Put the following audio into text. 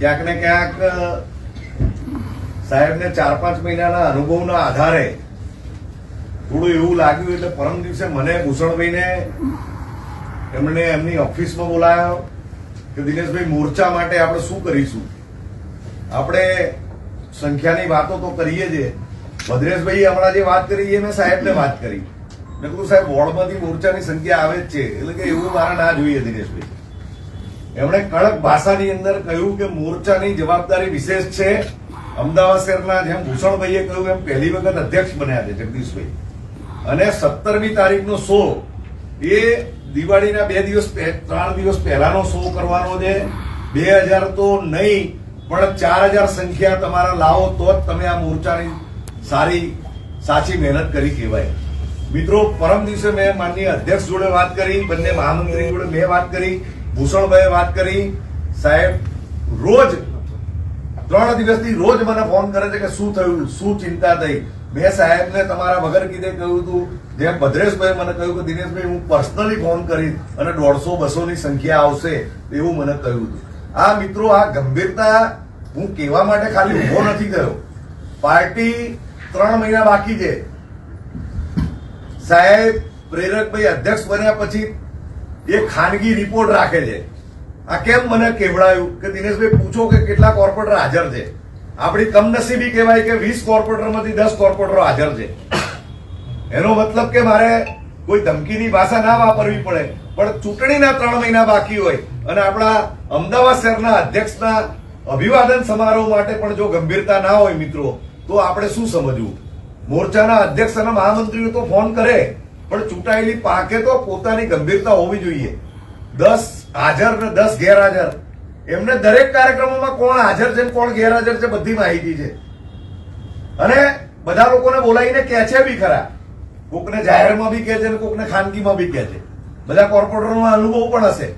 ક્યાંક ને ક્યાંક સાહેબને 4-5 મહિનાના અનુભવના આધારે થોડું એવું લાગ્યું એટલે પરમ દિવસે મને ભૂષણભાઈને એમણે એમની ઓફિસમાં બોલાયો કે દિનેશભાઈ મોરચા માટે આપણે શું કરીશું. આપણે સંખ્યાની વાતો તો કરીએ જ. ભદ્રેશભાઈ હમણાં જે વાત કરી એ મેં સાહેબને વાત કરી. મેં કીધું સાહેબ વોર્ડમાંથી મોરચાની સંખ્યા આવે જ છે, એટલે કે એવું મારે ના જોઈએ દિનેશભાઈ. એમણે કડક ભાષાની અંદર કહ્યું કે મોરચાની જવાબદારી વિશેષ છે. અમદાવાદ શહેરના જેમ ભૂષણભાઈએ કહ્યું એમ પહેલી વખત અધ્યક્ષ બન્યા છે જગદીશભાઈ, અને 17મી તારીખનો શો એ દિવાળીના 3 દિવસ પહેલાનો શો કરવાનો છે. 2000 તો નહીં પણ 4000 સંખ્યા તમારા લાવો તો જ તમે આ મોરચાની સાચી મહેનત કરી કહેવાય. મિત્રો, પરમ દિવસે મેં માનનીય અધ્યક્ષ જોડે વાત કરી, બંને મહામંત્રી જોડે મેં વાત કરી, ભૂષણભાઈ વાત કરી. સાહેબ રોજ 3 દિવસથી રોજ મને ફોન કરે છે કે શું થયું, શું ચિંતા થઈ. મેં સાહેબને તમારા વગર કીધે કહ્યું હતું, જેમ ભદ્રેશભાઈ મને કહ્યું કે દિનેશભાઈ હું પર્સનલી ફોન કરીશ અને 150-200 ની સંખ્યા આવશે એવું મને કહ્યું હતું. આ મિત્રો, આ ગંભીરતા હું કહેવા માટે ખાલી ઉભો નથી થયો. પાર્ટી 3 મહિના બાકી છે. સાહેબ પ્રેરકભાઈ અધ્યક્ષ બન્યા પછી એક ખાનગી રિપોર્ટ રાખે છે. આ કેમ મને કેવડાયું કે દિનેશભાઈ પૂછો કે કેટલા કોર્પોરેટર હાજર છે. આપણી કમનસીબી કહેવાય કે 20 કોર્પોરેટરમાંથી 10 કોર્પોરેટરો હાજર છે. એનો મતલબ કે મારે કોઈ ધમકીની ભાષા ના વાપરવી પડે, પણ ચૂંટણીના 3 મહિના બાકી હોય અને આપણા અમદાવાદ શહેરના અધ્યક્ષના અભિવાદન સમારોહ માટે પણ જો ગંભીરતા ના હોય મિત્રો, તો આપણે શું સમજવું. મોરચાના અધ્યક્ષ અને મહામંત્રીઓ તો ફોન કરે, પણ ચૂંટાયેલી પાંખે તો પોતાની ગંભીરતા હોવી જોઈએ. 10 હાજર ને 10 ગેરહાજર, એમને દરેક કાર્યક્રમોમાં કોણ હાજર છે કોણ ગેરહાજર છે બધી માહિતી છે. અને બધા લોકોને બોલાવીને કહે છે બી ખરા. કોકને જાહેરમાં બી કહે છે અને કોકને ખાનગીમાં બી કહે છે. બધા કોર્પોરેટરનો અનુભવ પણ હશે.